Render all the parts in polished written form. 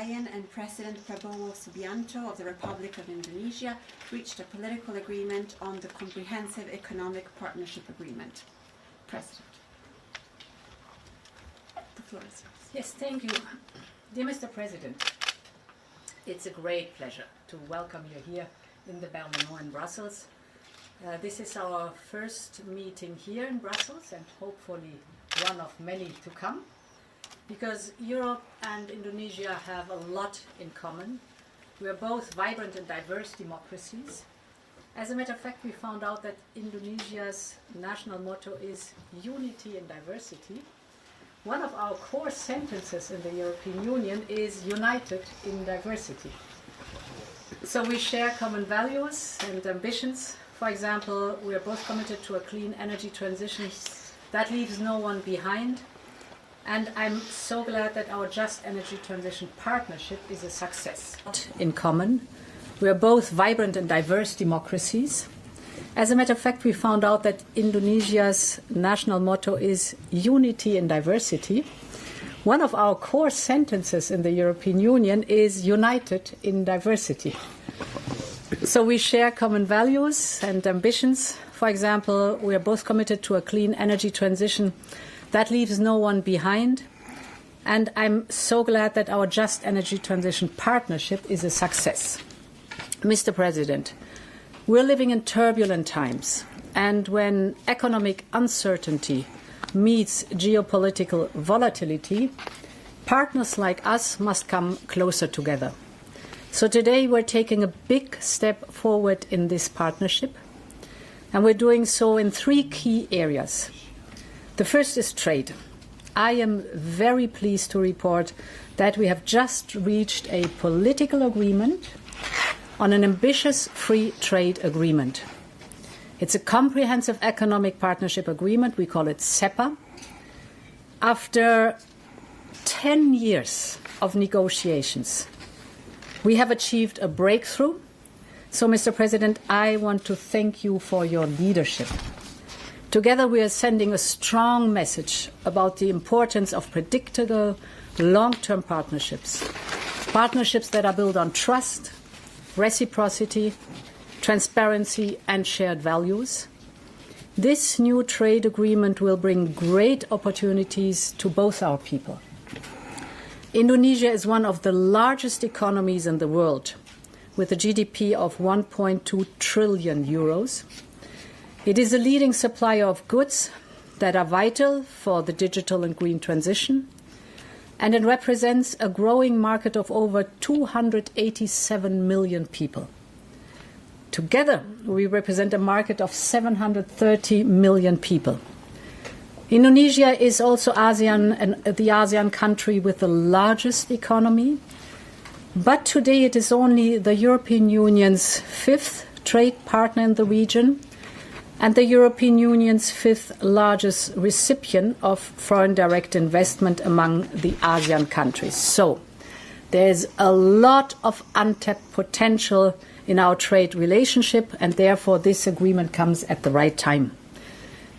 Lion and President Prabowo Subianto of the Republic of Indonesia reached a political agreement on the Comprehensive Economic Partnership Agreement. President, the floor is yours. Yes, thank you. Dear Mr. President, it's a great pleasure to welcome you here in the Momen in Brussels. This is our first meeting here in Brussels and hopefully one of many to come, because Europe and Indonesia have a lot in common. We are both vibrant and diverse democracies. As a matter of fact, we found out that Indonesia's national motto is unity in diversity. One of our core sentences in the European Union is united in diversity. So we share common values and ambitions. For example, we are both committed to a clean energy transition that leaves no one behind. And I'm so glad that our Just Energy Transition Partnership is a success. In common, we are both vibrant and diverse democracies. As a matter of fact, we found out that Indonesia's national motto is unity in diversity. One of our core sentences in the European Union is united in diversity. So we share common values and ambitions. For example, we are both committed to a clean energy transition that leaves no one behind. And I'm so glad that our Just Energy Transition Partnership is a success. Mr. President, we're living in turbulent times, and when economic uncertainty meets geopolitical volatility, partners like us must come closer together. So today we're taking a big step forward in this partnership, and we're doing so in three key areas. The first is trade. I am very pleased to report that we have just reached a political agreement on an ambitious free trade agreement. It's a comprehensive economic partnership agreement. We call it CEPA. After 10 years of negotiations, we have achieved a breakthrough. So, Mr. President, I want to thank you for your leadership. Together, we are sending a strong message about the importance of predictable, long-term partnerships. Partnerships that are built on trust, reciprocity, transparency, and shared values. This new trade agreement will bring great opportunities to both our people. Indonesia is one of the largest economies in the world, with a GDP of 1.2 trillion euros. It is a leading supplier of goods that are vital for the digital and green transition, and it represents a growing market of over 287 million people. Together, we represent a market of 730 million people. Indonesia is also the ASEAN country with the largest economy, but today it is only the European Union's fifth trade partner in the region and the European Union's fifth largest recipient of foreign direct investment among the ASEAN countries. So there's a lot of untapped potential in our trade relationship, and therefore this agreement comes at the right time.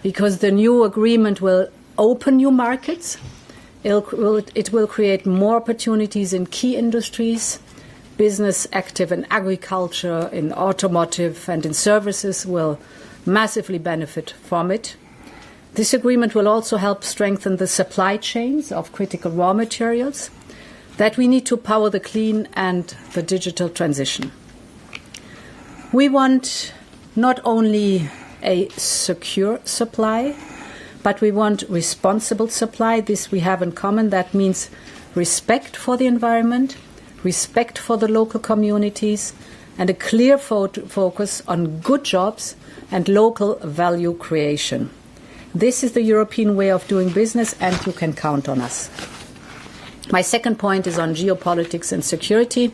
Because the new agreement will open new markets, it will create more opportunities in key industries. Business active in agriculture, in automotive, and in services will massively benefit from it. This agreement will also help strengthen the supply chains of critical raw materials that we need to power the clean and the digital transition. We want not only a secure supply, but we want responsible supply. This we have in common. That means respect for the environment, respect for the local communities, and a clear focus on good jobs and local value creation. This is the European way of doing business, and you can count on us. My second point is on geopolitics and security.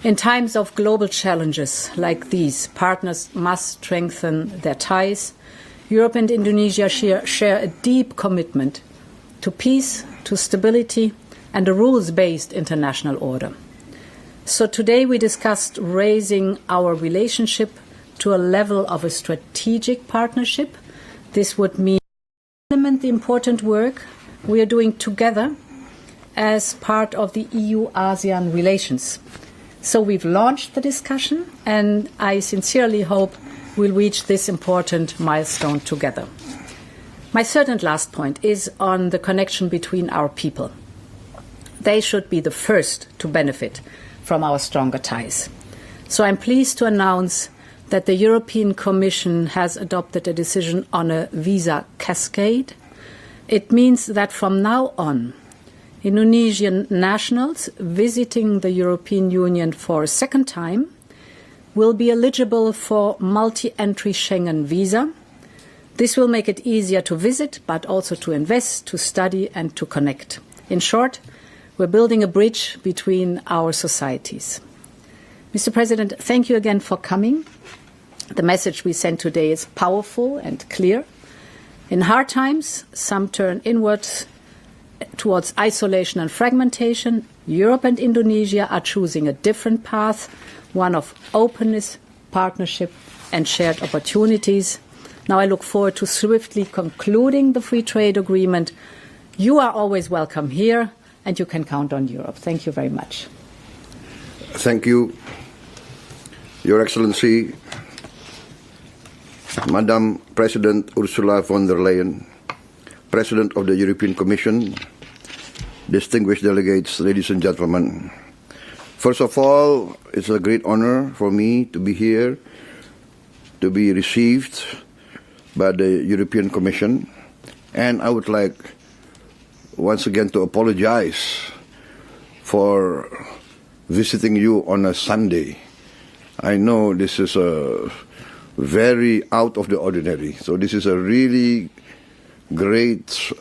In times of global challenges like these, partners must strengthen their ties. Europe and Indonesia share a deep commitment to peace, to stability, and a rules-based international order. So today we discussed raising our relationship to a level of a strategic partnership. This would mean implement the important work we are doing together as part of the EU-ASEAN relations. So we've launched the discussion, and I sincerely hope we'll reach this important milestone together. My third and last point is on the connection between our people. They should be the first to benefit from our stronger ties. So I'm pleased to announce that the European Commission has adopted a decision on a visa cascade. It means that from now on, Indonesian nationals visiting the European Union for a second time will be eligible for multi-entry Schengen visa. This will make it easier to visit, but also to invest, to study, and to connect. In short, we're building a bridge between our societies. Mr. President, thank you again for coming. The message we send today is powerful and clear. In hard times, some turn inwards towards isolation and fragmentation. Europe and Indonesia are choosing a different path, one of openness, partnership, and shared opportunities. Now I look forward to swiftly concluding the free trade agreement. You are always welcome here, and you can count on Europe. Thank you very much. Thank you, Your Excellency, Madam President Ursula von der Leyen, President of the European Commission, distinguished delegates, ladies and gentlemen. First of all, it's a great honor for me to be here, to be received by the European Commission, and I would like once again to apologize for visiting you on a Sunday. I know this is a very out of the ordinary, so this is a really great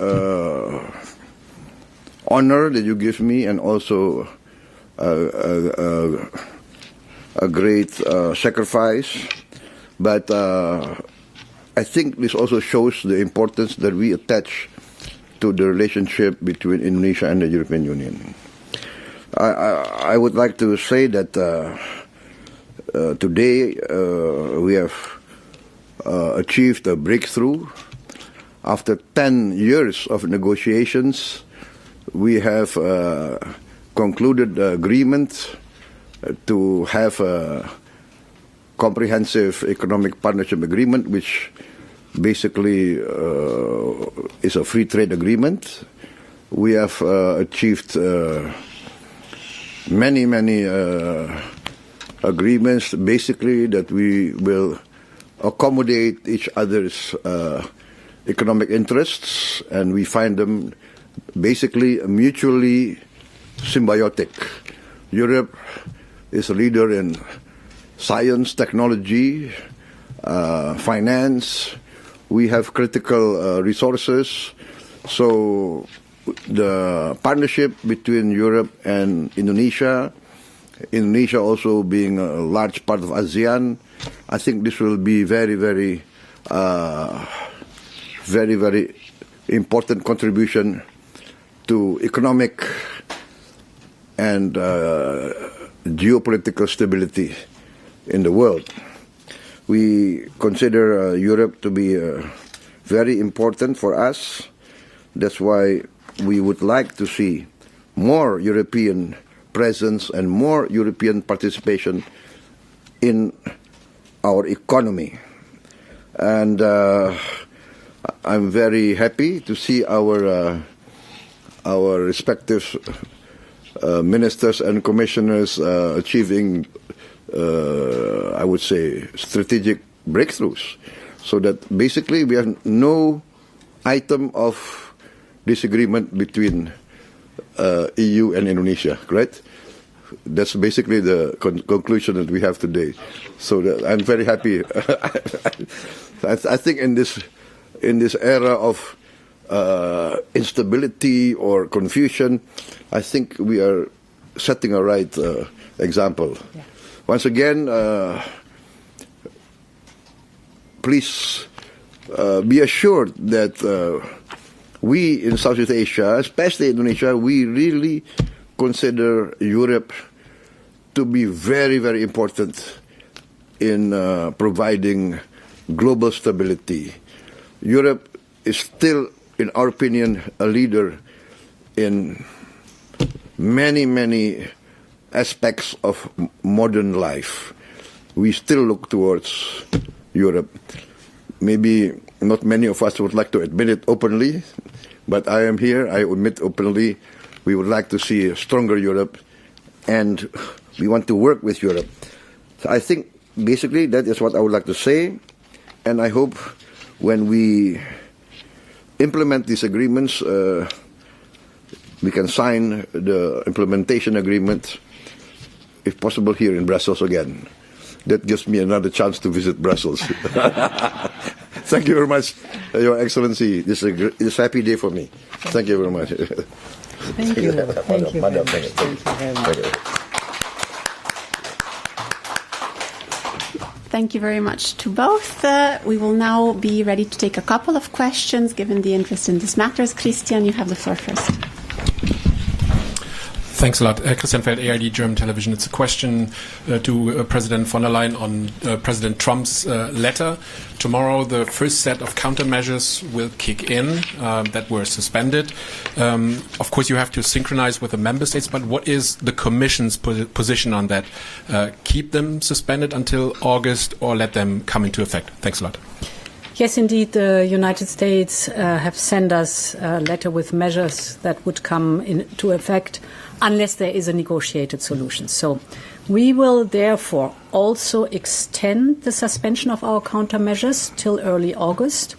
honor that you give me, and also a great sacrifice. But I think this also shows the importance that we attach to the relationship between Indonesia and the European Union. I would like to say that today we have achieved a breakthrough. After 10 years of negotiations, we have concluded the agreement to have a comprehensive economic partnership agreement, which basically is a free trade agreement. We have achieved many agreements, basically that we will accommodate each other's economic interests, and we find them basically mutually symbiotic. Europe is a leader in science, technology, finance. We have critical resources. So the partnership between Europe and Indonesia, Indonesia also being a large part of ASEAN, I think this will be very important contribution to economic and geopolitical stability in the world. We consider Europe to be very important for us. That's why we would like to see more European presence and more European participation in our economy. And I'm very happy to see our respective ministers and commissioners achieving, I would say, strategic breakthroughs, so that basically we have no item of disagreement between EU and Indonesia, right? That's basically the conclusion that we have today. So I'm very happy. I think in this era of instability or confusion, I think we are setting a right example. Yeah. Once again, please be assured that we in Southeast Asia, especially Indonesia, we really consider Europe to be very important in providing global stability. Europe is still, in our opinion, a leader in many aspects of modern life, we still look towards Europe. Maybe not many of us would like to admit it openly, but I am here, I admit openly, we would like to see a stronger Europe, and we want to work with Europe. So I think basically that is what I would like to say, and I hope when we implement these agreements, we can sign the implementation agreement, if possible, here in Brussels again. That gives me another chance to visit Brussels. Thank you very much, Your Excellency. This is a happy day for me. Thank you very much. Thank you. Thank you. Madam, Thank you very much. Thank you very much to both. We will now be ready to take a couple of questions, given the interest in these matters. Christian, you have the floor first. Thanks a lot. Christian Feld, ARD German Television. It's a question to President von der Leyen on President Trump's letter. Tomorrow, the first set of countermeasures will kick in that were suspended. Of course, you have to synchronize with the member states, but what is the Commission's position on that? Keep them suspended until August or let them come into effect? Thanks a lot. Yes, indeed, the United States have sent us a letter with measures that would come into effect unless there is a negotiated solution. So we will therefore also extend the suspension of our countermeasures till early August.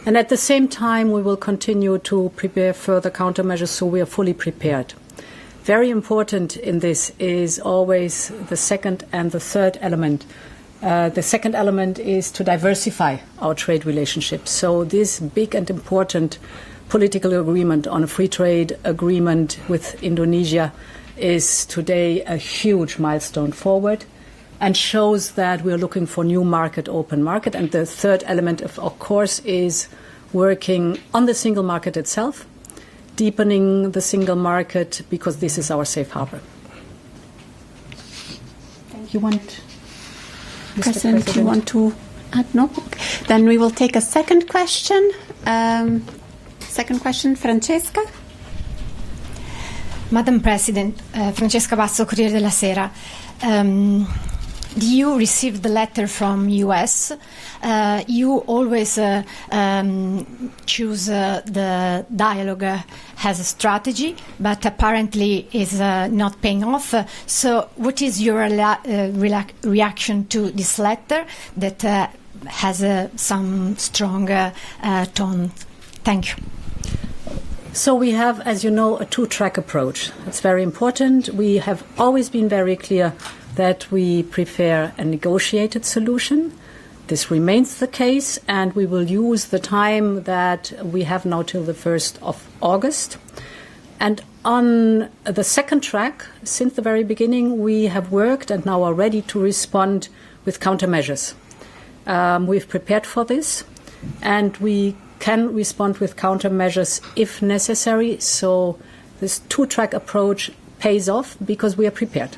And at the same time, we will continue to prepare further countermeasures so we are fully prepared. Very important in this is always the second and the third element. The second element is to diversify our trade relationships. So this big and important political agreement on a free trade agreement with Indonesia is today a huge milestone forward and shows that we are looking for new open market. And the third element, of course, is working on the single market itself, deepening the single market, because this is our safe harbor. You want, President, you want to add? No? Then we will take a second question. Second question, Francesca. Madam President, Francesca Basso, Corriere della Sera. You received the letter from US. You always choose the dialogue as a strategy, but apparently is not paying off. So what is your reaction to this letter that has some strong tone? Thank you. So we have, as you know, a two-track approach. It's very important. We have always been very clear that we prefer a negotiated solution. This remains the case, and we will use the time that we have now till the 1st of August. And on the second track, since the very beginning, we have worked and now are ready to respond with countermeasures. We've prepared for this, and we can respond with countermeasures if necessary. So this two-track approach pays off because we are prepared.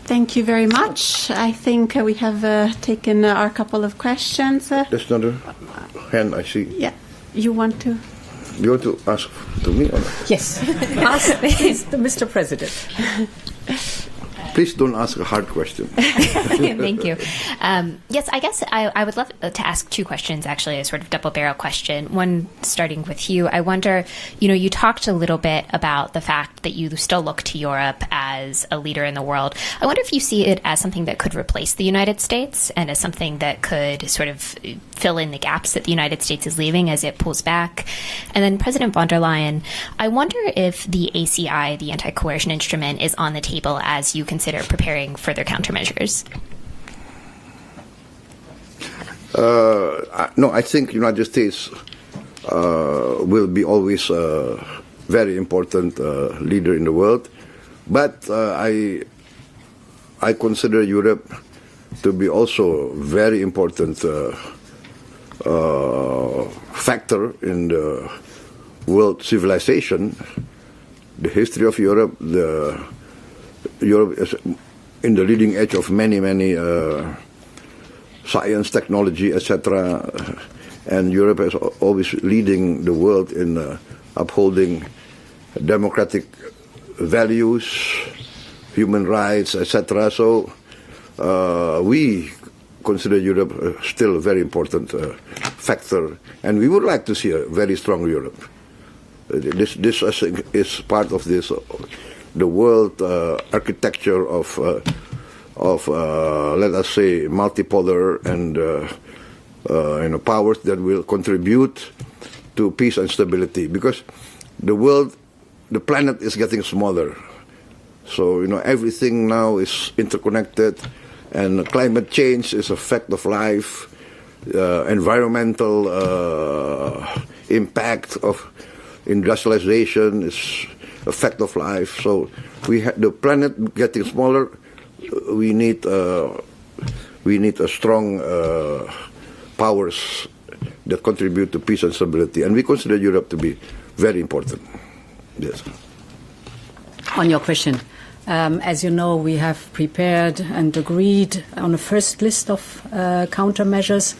Thank you very much. I think we have taken our couple of questions. There's another hand I see. Yeah, you want to? You want to ask to me or not? Yes. Ask please, Mr. President. Please don't ask a hard question. Thank you. Yes, I guess I would love to ask two questions, actually, a sort of double-barrel question. One starting with you. I wonder, you talked a little bit about the fact that you still look to Europe as a leader in the world. I wonder if you see it as something that could replace the United States and as something that could sort of fill in the gaps that the United States is leaving as it pulls back. And then President von der Leyen, I wonder if the ACI, the anti-coercion instrument, is on the table as you consider preparing further countermeasures? No, I think United States will be always a very important leader in the world, but I consider Europe to be also a very important factor in the world civilization. The history of Europe, Europe is in the leading edge of many science, technology, etc. And Europe is always leading the world in upholding democratic values, human rights, etc. So we consider Europe still a very important factor, and we would like to see a very strong Europe. This I think, is part of this the world architecture of let us say multipolar and powers that will contribute to peace and stability, because the planet is getting smaller. So everything now is interconnected, and climate change is a fact of life. Environmental impact of industrialization is a fact of life. So the planet getting smaller. We need a strong powers that contribute to peace and stability, and we consider Europe to be very important. Yes. On your question, as you know, we have prepared and agreed on a first list of countermeasures.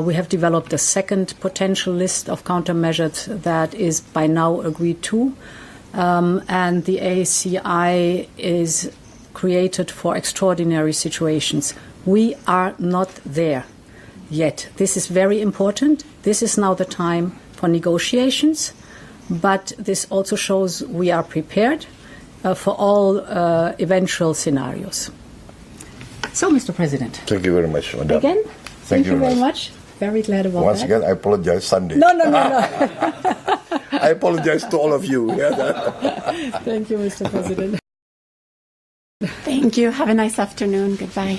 We have developed a second potential list of countermeasures that is by now agreed to, and the ACI is created for extraordinary situations. We are not there yet. This is very important. This is now the time for negotiations, but this also shows we are prepared for all eventual scenarios. So, Mr. President. Thank you very much, Madam. Again, thank you very much. Very glad about Once that. again, I apologize Sunday. No. I apologize to all of you. Thank you, Mr. President. Thank you. Have a nice afternoon. Goodbye.